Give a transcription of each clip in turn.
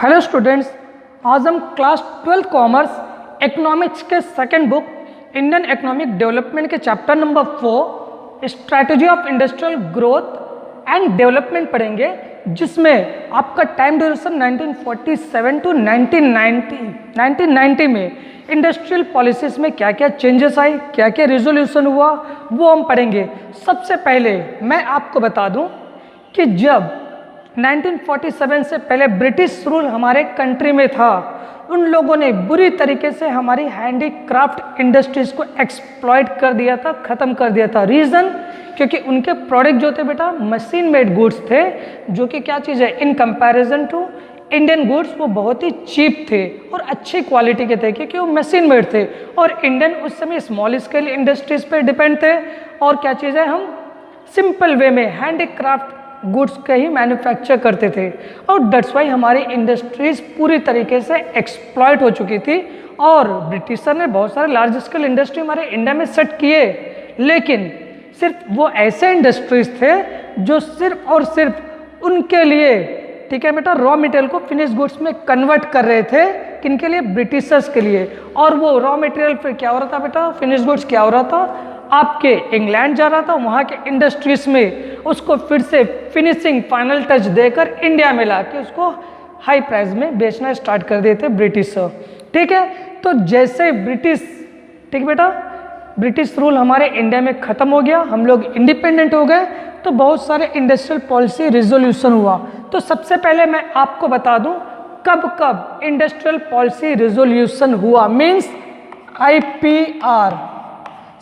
Hello students, आज हम class 12 commerce economics के second book Indian economic development के chapter number 4 strategy of industrial growth and development पढ़ेंगे, जिसमें आपका टाइम ड्यूरेशन 1947 टू 1990 में इंडस्ट्रियल पॉलिसीज में क्या क्या चेंजेस आए, क्या क्या रिजोल्यूशन हुआ, वो हम पढ़ेंगे। सबसे पहले मैं आपको बता दूं कि जब 1947 से पहले ब्रिटिश रूल हमारे कंट्री में था, उन लोगों ने बुरी तरीके से हमारी हैंडीक्राफ्ट इंडस्ट्रीज को एक्सप्लॉइट कर दिया था, ख़त्म कर दिया था। रीज़न क्योंकि उनके प्रोडक्ट जो थे बेटा मशीन मेड गुड्स थे, जो कि क्या चीज़ है in comparison to Indian goods वो बहुत ही चीप थे और अच्छी क्वालिटी के थे, क्योंकि वो मशीन मेड थे। और इंडियन उस समय स्मॉल स्केल इंडस्ट्रीज पे डिपेंड थे, और क्या चीज़ है हम सिंपल वे में हैंडीक्राफ्ट गुड्स का ही मैन्युफैक्चर करते थे, और दैट्स वाई हमारी इंडस्ट्रीज पूरी तरीके से एक्सप्लॉइट हो चुकी थी। और ब्रिटिशर ने बहुत सारे लार्ज स्केल इंडस्ट्री हमारे इंडिया में सेट किए, लेकिन सिर्फ वो ऐसे इंडस्ट्रीज थे जो सिर्फ और सिर्फ उनके लिए, ठीक है बेटा, रॉ मटेरियल को फिनिश गुड्स में कन्वर्ट कर रहे थे। किनके लिए? ब्रिटिशर्स के लिए। और वो रॉ मटेरियल फिर क्या हो रहा था बेटा, फिनिश गुड्स क्या हो रहा था, आपके इंग्लैंड जा रहा था, वहाँ के इंडस्ट्रीज में उसको फिर से फिनिशिंग फाइनल टच देकर इंडिया में ला के उसको हाई प्राइस में बेचना स्टार्ट कर देते ब्रिटिशर। ठीक है, तो जैसे ब्रिटिश, ठीक बेटा, ब्रिटिश रूल हमारे इंडिया में ख़त्म हो गया, हम लोग इंडिपेंडेंट हो गए, तो बहुत सारे इंडस्ट्रियल पॉलिसी रिजोल्यूशन हुआ। तो सबसे पहले मैं आपको बता दूं कब कब इंडस्ट्रियल पॉलिसी रिजोल्यूशन हुआ, मीन्स IPR।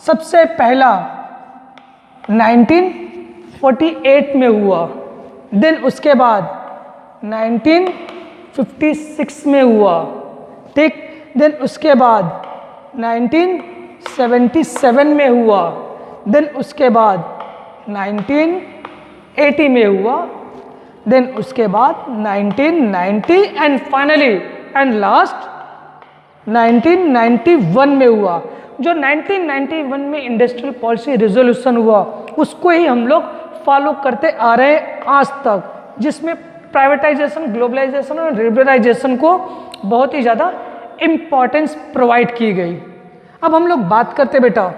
सबसे पहला 1948 में हुआ, देन उसके बाद 1956 में हुआ, ठीक, देन उसके बाद 1977 में हुआ, देन उसके बाद 1980 में हुआ, देन उसके बाद 1990 एंड फाइनली एंड लास्ट 1991 में हुआ। जो 1991 में इंडस्ट्रियल पॉलिसी रिजोल्यूशन हुआ, उसको ही हम लोग फॉलो करते आ रहे हैं आज तक, जिसमें प्राइवेटाइजेशन, ग्लोबलाइजेशन और लिबरलाइजेशन को बहुत ही ज़्यादा इम्पोर्टेंस प्रोवाइड की गई। अब हम लोग बात करते बेटा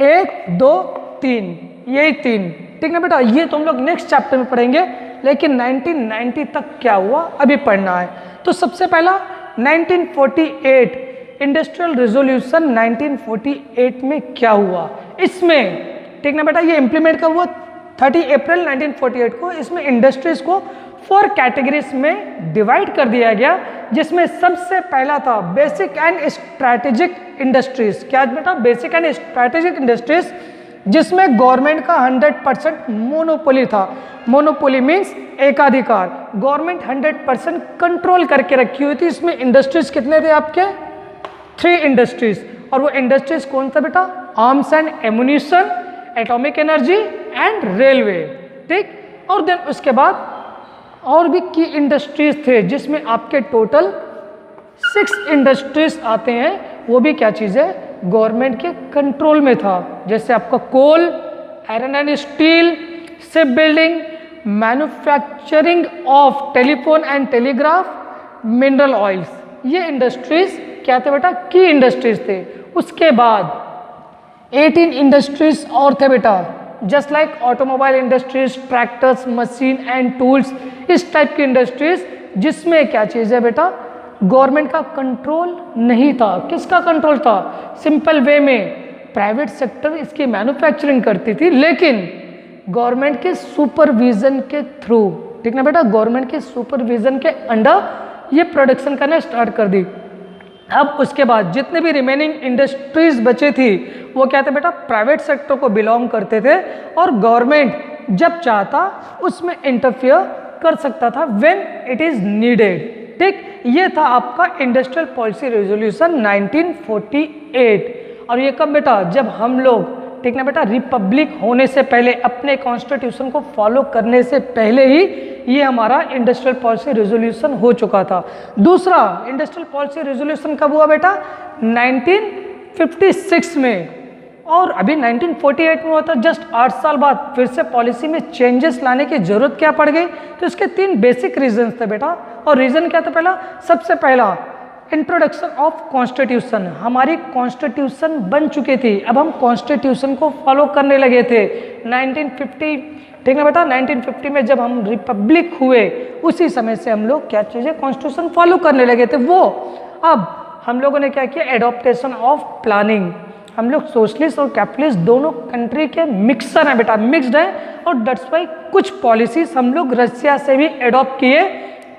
1, 2, 3, यही 3, ठीक ना बेटा, ये तो हम लोग नेक्स्ट चैप्टर में पढ़ेंगे, लेकिन 1990 तक क्या हुआ अभी पढ़ना है। तो सबसे पहला 1948 इंडस्ट्रियल रिजोल्यूशन 1948 में क्या हुआ, इसमें, ठीक ना बेटा, ये इंप्लीमेंट कब हुआ, 30 अप्रैल 1948 को। इसमें इंडस्ट्रीज को 4 कैटेगरीज में डिवाइड कर दिया गया, जिसमें सबसे पहला था बेसिक एंड स्ट्रैटेजिक इंडस्ट्रीज। क्या बेटा? बेसिक एंड स्ट्रैटेजिक इंडस्ट्रीज, जिसमें गवर्नमेंट का 100% मोनोपोली था। मोनोपोली मीन्स एकाधिकार, गवर्नमेंट 100% कंट्रोल करके रखी हुई थी। इसमें इंडस्ट्रीज कितने थे आपके? 3 इंडस्ट्रीज, और वो इंडस्ट्रीज कौन सा बेटा? Arms and ammunition, atomic energy and railway, ठीक। और देन उसके बाद और भी की इंडस्ट्रीज थे, जिसमें आपके टोटल 6 इंडस्ट्रीज आते हैं। वो भी क्या चीज़ है? गवर्नमेंट के कंट्रोल में था, जैसे आपका coal, iron and steel, ship building, manufacturing of telephone and telegraph, mineral oils. ये इंडस्ट्रीज क्या थे बेटा? की इंडस्ट्रीज थे। उसके बाद 18 इंडस्ट्रीज और थे बेटा, just like automobile industries, tractors, machine and tools, इस टाइप की इंडस्ट्रीज, जिसमें क्या चीज़ है बेटा? गवर्नमेंट का कंट्रोल नहीं था। किसका कंट्रोल था? सिंपल वे में प्राइवेट सेक्टर इसकी मैन्युफैक्चरिंग करती थी, लेकिन गवर्नमेंट के सुपरविजन के थ्रू, ठीक ना बेटा, गवर्नमेंट के सुपरविजन के अंडर ये प्रोडक्शन करना स्टार्ट कर दी। अब उसके बाद जितने भी रिमेनिंग इंडस्ट्रीज बचे थी, वो क्या थे बेटा? प्राइवेट सेक्टर को बिलोंग करते थे, और गवर्नमेंट जब चाहता उसमें इंटरफियर कर सकता था व्हेन इट इज नीडेड, ठीक। ये था आपका इंडस्ट्रियल पॉलिसी रेजोल्यूशन 1948। और ये कब बेटा? जब हम लोग, ठीक ना बेटा, रिपब्लिक होने से पहले, अपने कॉन्स्टिट्यूशन को फॉलो करने से पहले ही ये हमारा इंडस्ट्रियल पॉलिसी रेजोल्यूशन हो चुका था। दूसरा इंडस्ट्रियल पॉलिसी रेजोल्यूशन कब हुआ बेटा? 1956 में, और अभी 1948 में हुआ था, जस्ट 8 साल बाद फिर से पॉलिसी में चेंजेस लाने की जरूरत क्या पड़ गई। तो इसके 3 बेसिक रीजंस थे बेटा। और रीजन क्या था पहला, सबसे पहला इंट्रोडक्शन ऑफ कॉन्स्टिट्यूशन। हमारी कॉन्स्टिट्यूशन बन चुकी थी, अब हम कॉन्स्टिट्यूशन को फॉलो करने लगे थे 1950, ठीक है बेटा। 1950 में जब हम रिपब्लिक हुए उसी समय से हम लोग क्या चीज़ें कॉन्स्टिट्यूशन फॉलो करने लगे थे वो। अब हम लोगों ने क्या किया, एडॉप्टेशन ऑफ प्लानिंग। हम लोग सोशलिस्ट और कैपिटलिस्ट दोनों कंट्री के मिक्सर हैं बेटा, मिक्सड है। और दैट्स वाई कुछ पॉलिसीज हम लोग रशिया से भी एडॉप्ट किए।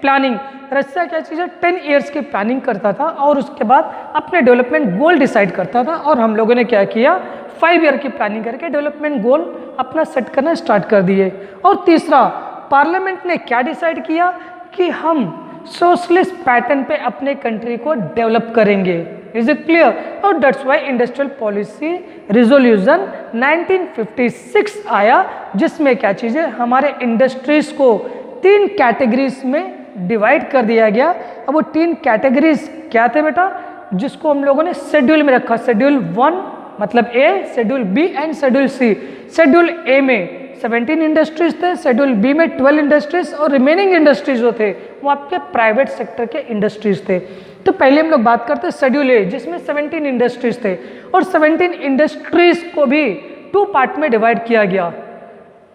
प्लानिंग, रशिया क्या चीज़ है, 10 ईयर्स की प्लानिंग करता था और उसके बाद अपने डेवलपमेंट गोल डिसाइड करता था। और हम लोगों ने क्या किया, 5 ईयर की प्लानिंग करके डेवलपमेंट गोल अपना सेट करना स्टार्ट कर दिए। और तीसरा, पार्लियामेंट ने क्या डिसाइड किया कि हम सोशलिस्ट पैटर्न पे अपने कंट्री को डेवलप करेंगे। Is it clear? और that's why industrial policy resolution 1956 आया, जिसमें क्या चीज़ है, हमारे इंडस्ट्रीज को 3 कैटेगरीज में डिवाइड कर दिया गया। अब वो 3 कैटेगरीज क्या थे बेटा, जिसको हम लोगों ने शेड्यूल में रखा। शेड्यूल 1 मतलब A, schedule B and schedule C. Schedule A में 17 इंडस्ट्रीज थे, शेड्यूल बी में 12 इंडस्ट्रीज, और रिमेनिंग इंडस्ट्रीज जो थे वो आपके प्राइवेट सेक्टर के इंडस्ट्रीज थे। तो पहले हम लोग बात करते हैं शेड्यूल ए, जिसमें 17 इंडस्ट्रीज थे। और 17 इंडस्ट्रीज को भी 2 पार्ट में डिवाइड किया गया।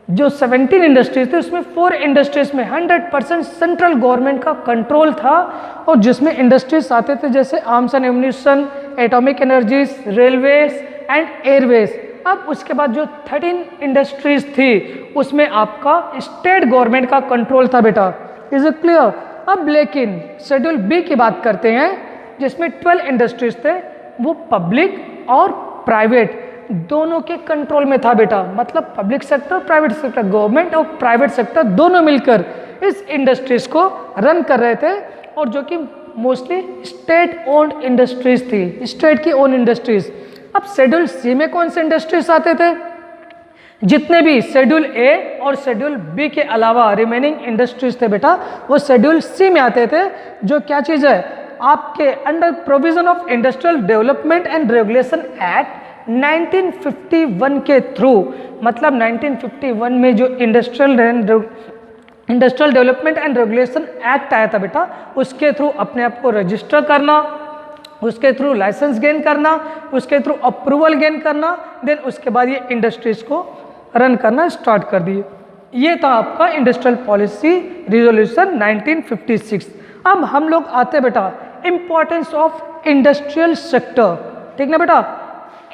जो 17 इंडस्ट्रीज थे उसमें 4 इंडस्ट्रीज में 100% सेंट्रल गवर्नमेंट का कंट्रोल था, और जिसमें इंडस्ट्रीज आते थे जैसे arms and ammunition, atomic energies, railways and Airways. अब उसके बाद जो 13 इंडस्ट्रीज थी उसमें आपका स्टेट गवर्नमेंट का कंट्रोल था बेटा। Is it clear? अब लेकिन शेड्यूल बी की बात करते हैं, जिसमें 12 इंडस्ट्रीज थे, वो पब्लिक और प्राइवेट दोनों के कंट्रोल में था बेटा। मतलब public sector, private sector, government और प्राइवेट सेक्टर दोनों मिलकर इस इंडस्ट्रीज को रन कर रहे थे, और जो कि मोस्टली स्टेट ओन्ड इंडस्ट्रीज थी, स्टेट की ओन इंडस्ट्रीज। अब शेड्यूल सी में कौन से इंडस्ट्रीज आते थे, जितने भी शेड्यूल ए और शेड्यूल बी के अलावा रिमेनिंग इंडस्ट्रीज थे बेटा, वो शेड्यूल सी में आते थे। जो क्या चीज़ है, आपके under provision of industrial development and regulation act 1951 के थ्रू, मतलब 1951 में जो industrial development and regulation act आया था बेटा, उसके थ्रू अपने आप को रजिस्टर करना, उसके थ्रू लाइसेंस गेन करना, उसके थ्रू अप्रूवल गेन करना, देन उसके बाद ये इंडस्ट्रीज को रन करना स्टार्ट कर दिए। ये था आपका इंडस्ट्रियल पॉलिसी रिजोल्यूशन 1956। अब हम लोग आते बेटा इंपॉर्टेंस ऑफ इंडस्ट्रियल सेक्टर, ठीक ना बेटा,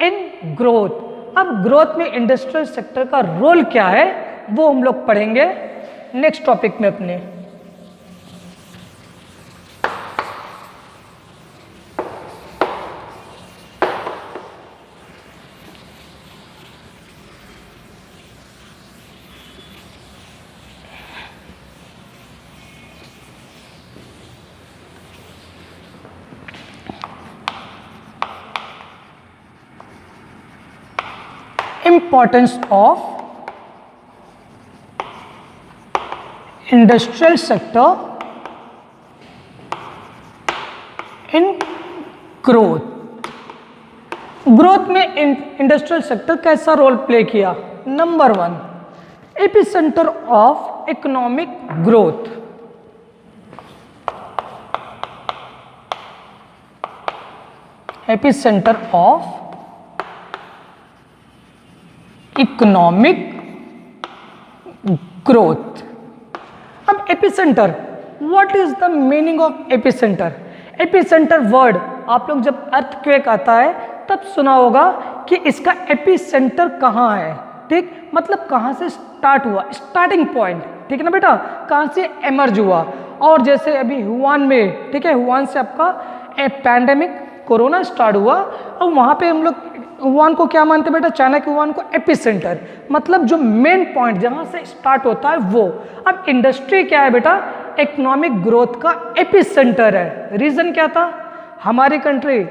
इन ग्रोथ। अब ग्रोथ में इंडस्ट्रियल सेक्टर का रोल क्या है वो हम लोग पढ़ेंगे नेक्स्ट टॉपिक में अपने। Importance of industrial sector in growth। Growth में इंडस्ट्रियल सेक्टर कैसा रोल प्ले किया? Number 1, epicentre of economic growth. Epicentre of economic growth. अब epicentre, what is the meaning of epicentre? एपिसेंटर वर्ड आप लोग जब अर्थक्वेक आता है तब सुना होगा कि इसका एपिसेंटर कहाँ है, ठीक, मतलब कहाँ से स्टार्ट हुआ, स्टार्टिंग पॉइंट, ठीक है ना बेटा, कहाँ से एमर्ज हुआ। और जैसे अभी हुआन में, ठीक है, हुआन से आपका पैंडेमिक कोरोना स्टार्ट हुआ, और वहाँ पे हम लोग वुहान को क्या मानते हैं बेटा, चाइना के वुहान को एपिसेंटर, मतलब जो मेन पॉइंट जहां से स्टार्ट होता है वो। अब इंडस्ट्री क्या है बेटा, इकोनॉमिक ग्रोथ का एपिसेंटर है। रीजन क्या था, हमारी कंट्री,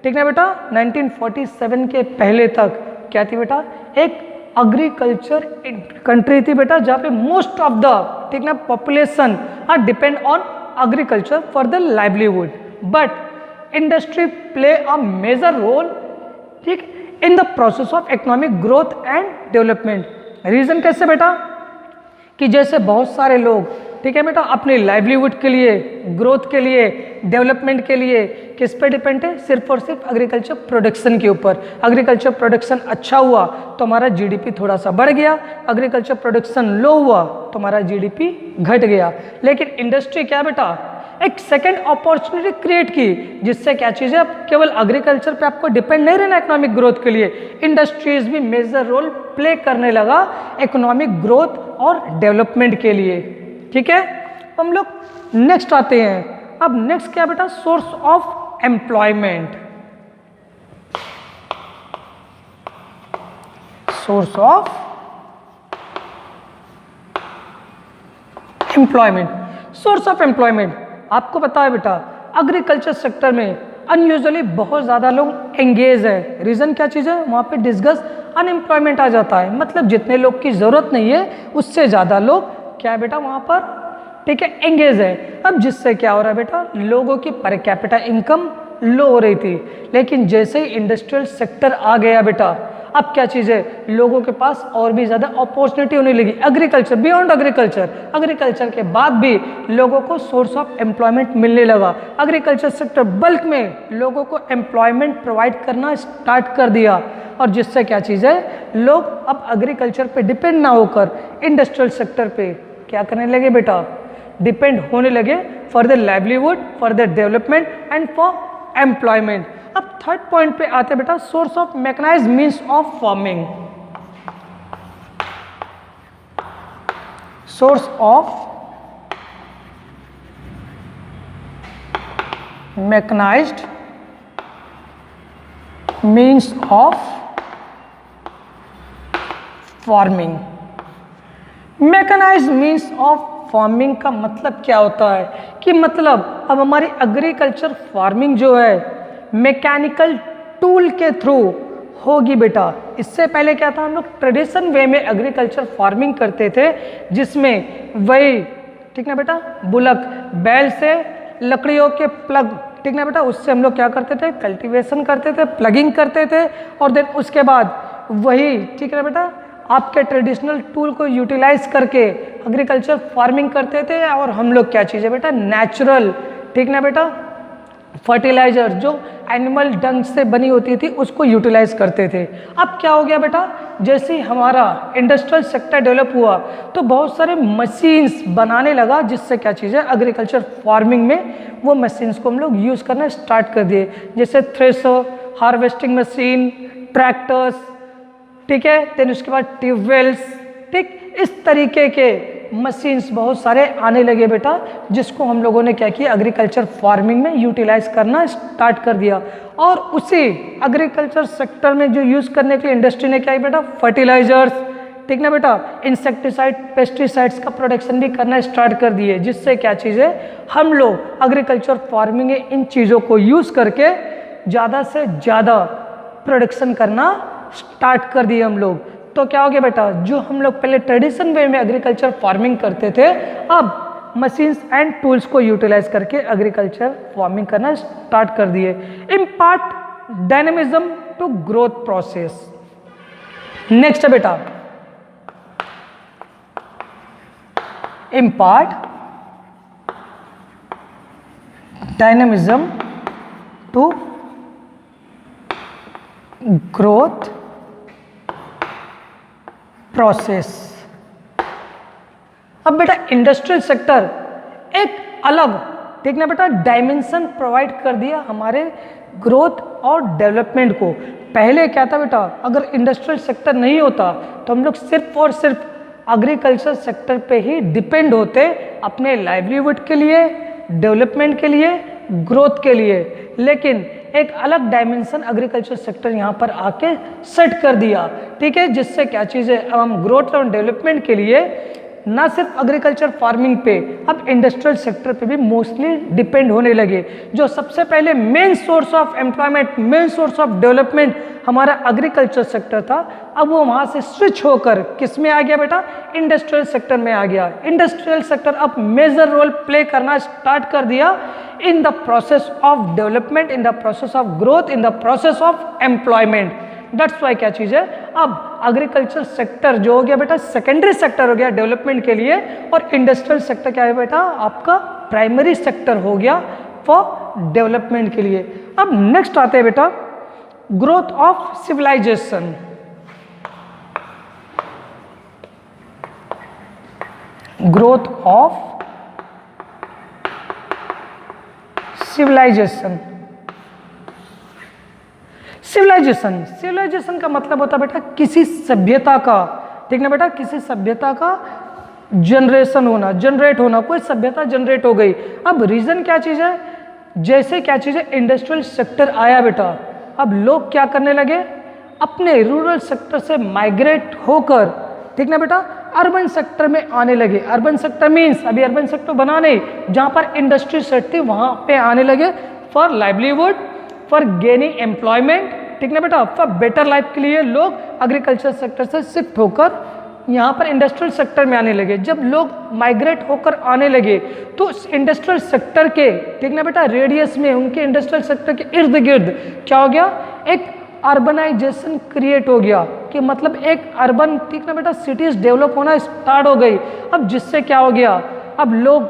ठीक है बेटा, 1947 के पहले तक क्या थी बेटा, एक एग्रीकल्चर कंट्री थी बेटा, जहाँ पे मोस्ट ऑफ द, ठीक ना, population are depend on agriculture for the livelihood, but industry play a major role, ठीक, in the process of economic growth and development. Reason कैसे बेटा, कि जैसे बहुत सारे लोग, ठीक है बेटा, अपनी लाइवलीहुड के लिए, ग्रोथ के लिए, डेवलपमेंट के लिए किस पे डिपेंड है, सिर्फ और सिर्फ एग्रीकल्चर प्रोडक्शन के ऊपर। एग्रीकल्चर प्रोडक्शन अच्छा हुआ तो हमारा जीडीपी थोड़ा सा बढ़ गया, एग्रीकल्चर प्रोडक्शन लो हुआ तो हमारा जीडीपी घट गया। लेकिन इंडस्ट्री क्या बेटा, एक सेकेंड अपॉर्चुनिटी क्रिएट की, जिससे क्या चीज़ है, अब केवल एग्रीकल्चर पे आपको डिपेंड नहीं रहना इकोनॉमिक ग्रोथ के लिए, इंडस्ट्रीज भी मेजर रोल प्ले करने लगा इकोनॉमिक ग्रोथ और डेवलपमेंट के लिए। ठीक है, हम लोग नेक्स्ट आते हैं। अब नेक्स्ट क्या बेटा, source of employment. Source of employment, source of employment आपको पता है बेटा, एग्रीकल्चर सेक्टर में अनयूजुअली बहुत ज़्यादा लोग एंगेज है। रीज़न क्या चीज़ है, वहाँ पे डिस्कस अनएम्प्लॉयमेंट आ जाता है, मतलब जितने लोग की ज़रूरत नहीं है उससे ज़्यादा लोग क्या है बेटा वहाँ पर, ठीक है, एंगेज है। अब जिससे क्या हो रहा है बेटा, लोगों की पर कैपिटा इनकम लो हो रही थी, लेकिन जैसे ही इंडस्ट्रियल सेक्टर आ गया बेटा, अब क्या चीज़ है, लोगों के पास और भी ज़्यादा अपॉर्चुनिटी होने लगी। एग्रीकल्चर, बियॉन्ड एग्रीकल्चर, एग्रीकल्चर के बाद भी लोगों को सोर्स ऑफ एम्प्लॉयमेंट मिलने लगा। एग्रीकल्चर सेक्टर बल्क में लोगों को एम्प्लॉयमेंट प्रोवाइड करना स्टार्ट कर दिया, और जिससे क्या चीज़ है, लोग अब एग्रीकल्चर पे डिपेंड ना होकर इंडस्ट्रियल सेक्टर पे क्या करने लगे बेटा, डिपेंड होने लगे for the livelihood, for the development and for employment. अब थर्ड पॉइंट पे आते बेटा, source of mechanised means of farming. Source of mechanised means of farming. Mechanised means of farming का मतलब क्या होता है, कि मतलब अब हमारी एग्रीकल्चर फार्मिंग जो है मैकेनिकल टूल के थ्रू होगी बेटा। इससे पहले क्या था, हम लोग ट्रेडिशन वे में एग्रीकल्चर फार्मिंग करते थे, जिसमें वही, ठीक ना बेटा, बुलक बैल से लकड़ियों के प्लग, ठीक ना बेटा, उससे हम लोग क्या करते थे, कल्टीवेशन करते थे, प्लगिंग करते थे, और देन उसके बाद वही, ठीक है बेटा, आपके ट्रेडिशनल टूल को यूटिलाइज करके एग्रीकल्चर फार्मिंग करते थे। और हम लोग क्या चीज़ है बेटा, नेचुरल, ठीक ना बेटा, फर्टिलाइजर जो एनिमल डंग से बनी होती थी उसको यूटिलाइज करते थे। अब क्या हो गया बेटा, जैसे हमारा इंडस्ट्रियल सेक्टर डेवलप हुआ तो बहुत सारे मशीन्स बनाने लगा, जिससे क्या चीज़ है, एग्रीकल्चर फार्मिंग में वो मशीन्स को हम लोग यूज़ करना स्टार्ट कर दिए, जैसे थ्रेशर, हार्वेस्टिंग मशीन, ट्रैक्टर्स, ठीक है, देन उसके बाद ट्यूबवेल्स, ठीक, इस तरीके के मशीन्स बहुत सारे आने लगे बेटा, जिसको हम लोगों ने क्या किया, एग्रीकल्चर फार्मिंग में यूटिलाइज करना स्टार्ट कर दिया। और उसी एग्रीकल्चर सेक्टर में जो यूज़ करने के लिए इंडस्ट्री ने क्या किया बेटा, फर्टिलाइजर्स, ठीक ना बेटा, इंसेक्टिसाइड, पेस्टिसाइड्स का प्रोडक्शन भी करना स्टार्ट कर दिए, जिससे क्या चीज़ है, हम लोग एग्रीकल्चर फार्मिंग में इन चीज़ों को यूज़ करके ज़्यादा से ज़्यादा प्रोडक्शन करना स्टार्ट कर दिए हम लोग। तो क्या हो गया बेटा, जो हम लोग पहले ट्रेडिशन वे में एग्रीकल्चर फार्मिंग करते थे, अब मशीन्स एंड टूल्स को यूटिलाइज करके एग्रीकल्चर फार्मिंग करना स्टार्ट कर दिए। Impart dynamism to growth process. Next है बेटा, impart dynamism to growth process. अब बेटा इंडस्ट्रियल सेक्टर एक अलग, ठीक ना बेटा, डायमेंशन प्रोवाइड कर दिया हमारे ग्रोथ और डेवलपमेंट को। पहले क्या था बेटा, अगर इंडस्ट्रियल सेक्टर नहीं होता तो हम लोग सिर्फ और सिर्फ एग्रीकल्चर सेक्टर पे ही डिपेंड होते अपने लाइवलीहुड के लिए, डेवलपमेंट के लिए, ग्रोथ के लिए। लेकिन एक अलग डायमेंशन एग्रीकल्चर सेक्टर यहाँ पर आके सेट कर दिया, ठीक है, जिससे क्या चीज़ है, हम ग्रोथ और डेवलपमेंट के लिए ना सिर्फ एग्रीकल्चर फार्मिंग पे, अब इंडस्ट्रियल सेक्टर पे भी मोस्टली डिपेंड होने लगे। जो सबसे पहले main source of employment, main source of development हमारा एग्रीकल्चर सेक्टर था, अब वो वहाँ से स्विच होकर किस में आ गया बेटा, इंडस्ट्रियल सेक्टर में आ गया। इंडस्ट्रियल सेक्टर अब मेजर रोल प्ले करना स्टार्ट कर दिया इन the process of development, in the process of growth, in the process of employment. That's why क्या चीज़ है, अब एग्रीकल्चर सेक्टर जो हो गया बेटा सेकेंडरी सेक्टर हो गया डेवलपमेंट के लिए, और इंडस्ट्रियल सेक्टर क्या है बेटा आपका प्राइमरी सेक्टर हो गया फॉर डेवलपमेंट के लिए। अब नेक्स्ट आते हैं बेटा growth of civilisation. Growth of civilisation. Civilisation का मतलब होता है बेटा किसी सभ्यता का, ठीक ना बेटा, किसी सभ्यता का जनरेशन होना, जनरेट होना, कोई सभ्यता जनरेट हो गई। अब रीजन क्या चीज है, जैसे क्या चीज है इंडस्ट्रियल सेक्टर आया बेटा, अब लोग क्या करने लगे अपने रूरल सेक्टर से माइग्रेट होकर, ठीक ना बेटा, अर्बन सेक्टर में आने लगे। अर्बन सेक्टर मीन्स अभी अर्बन सेक्टर बना नहीं, जहां पर इंडस्ट्री सेट थी वहां पे आने लगे for livelihood, for gaining employment, ठीक ना बेटा, फॉर बेटर लाइफ के लिए लोग एग्रीकल्चर सेक्टर से शिफ्ट होकर यहाँ पर इंडस्ट्रियल सेक्टर में आने लगे। जब लोग माइग्रेट होकर आने लगे तो इंडस्ट्रियल सेक्टर के, ठीक ना बेटा, रेडियस में, उनके इंडस्ट्रियल सेक्टर के इर्द गिर्द क्या हो गया, एक अर्बनाइजेशन क्रिएट हो गया, कि मतलब एक अर्बन, ठीक ना बेटा, सिटीज डेवलप होना स्टार्ट हो गई। अब जिससे क्या हो गया, अब लोग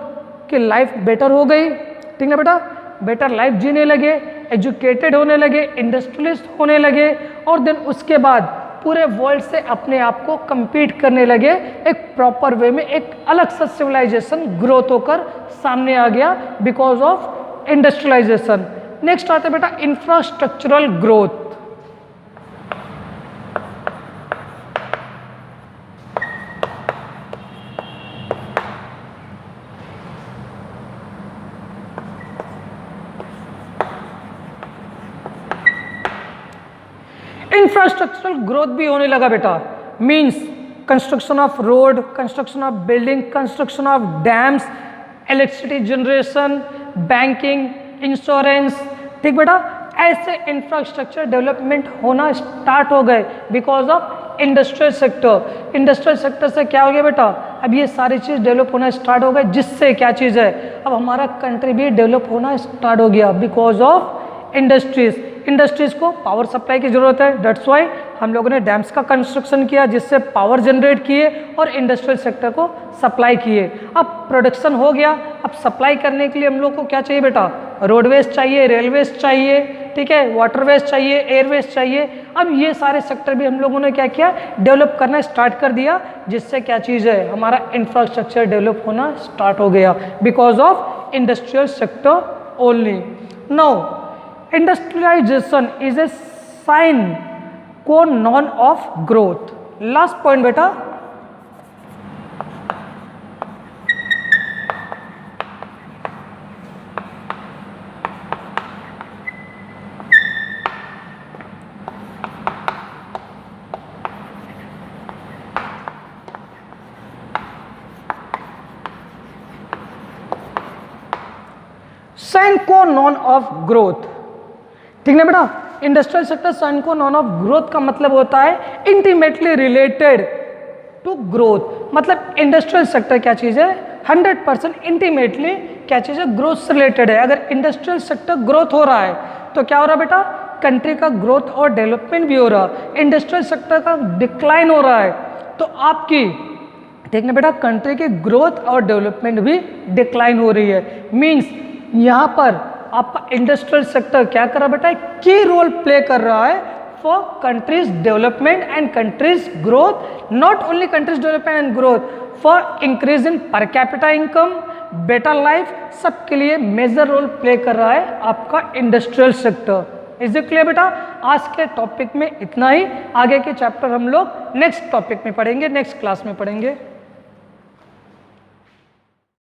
की लाइफ बेटर हो गई, ठीक ना बेटा, बेटर लाइफ जीने लगे, एजुकेटेड होने लगे, इंडस्ट्रियलिस्ट होने लगे, और देन उसके बाद पूरे वर्ल्ड से अपने आप को compete करने लगे एक प्रॉपर वे में, एक अलग सा सिविलाइजेशन ग्रोथ होकर सामने आ गया बिकॉज ऑफ इंडस्ट्रियलाइजेशन। नेक्स्ट आता है बेटा इंफ्रास्ट्रक्चरल ग्रोथ। इंफ्रास्ट्रक्चरल ग्रोथ भी होने लगा बेटा, means construction of road, construction of building, construction of dams, electricity generation, banking, insurance, ठीक बेटा, ऐसे इंफ्रास्ट्रक्चर डेवलपमेंट होना स्टार्ट हो गए because of industrial sector. Industrial sector से क्या हो गया बेटा, अब ये सारी चीज़ डेवलप होना स्टार्ट हो गए, जिससे क्या चीज़ है, अब हमारा कंट्री भी डेवलप होना स्टार्ट हो गया बिकॉज ऑफ इंडस्ट्रीज। इंडस्ट्रीज को पावर सप्लाई की जरूरत है, दैट्स वाई हम लोगों ने डैम्स का कंस्ट्रक्शन किया जिससे पावर जनरेट किए और इंडस्ट्रियल सेक्टर को सप्लाई किए। अब प्रोडक्शन हो गया, अब सप्लाई करने के लिए हम लोग को क्या चाहिए बेटा, रोडवेज चाहिए, रेलवेज चाहिए, ठीक है, वाटरवेज चाहिए, एयरवेज चाहिए। अब ये सारे सेक्टर भी हम लोगों ने क्या किया, डेवलप करना स्टार्ट कर दिया, जिससे क्या चीज़ है, हमारा इंफ्रास्ट्रक्चर डेवलप होना स्टार्ट हो गया because of industrial sector only. Now industrialisation is a sine qua non of growth. Last point बेटा, sine qua non of growth, ठीक है बेटा, industrial sector sine qua non of growth का मतलब होता है इंटीमेटली रिलेटेड टू ग्रोथ। मतलब industrial sector क्या चीज है, 100% इंटीमेटली क्या चीज है, ग्रोथ से रिलेटेड है। अगर इंडस्ट्रियल सेक्टर ग्रोथ हो रहा है तो क्या हो रहा है बेटा, कंट्री का ग्रोथ और डेवलपमेंट भी हो रहा है। इंडस्ट्रियल सेक्टर का डिक्लाइन हो रहा है तो आपकी, ठीक है बेटा, कंट्री की ग्रोथ और डेवलपमेंट भी डिक्लाइन हो रही है। मीन्स यहाँ पर आपका इंडस्ट्रियल सेक्टर क्या कर रहा है बेटा, की रोल प्ले कर रहा है for countries development and countries growth. Not only countries development and growth, for increase in per capita income, better life, सबके लिए मेजर रोल प्ले कर रहा है आपका industrial sector. Is it clear बेटा? आज के टॉपिक में इतना ही, आगे के चैप्टर हम लोग नेक्स्ट टॉपिक में पढ़ेंगे, नेक्स्ट क्लास में पढ़ेंगे।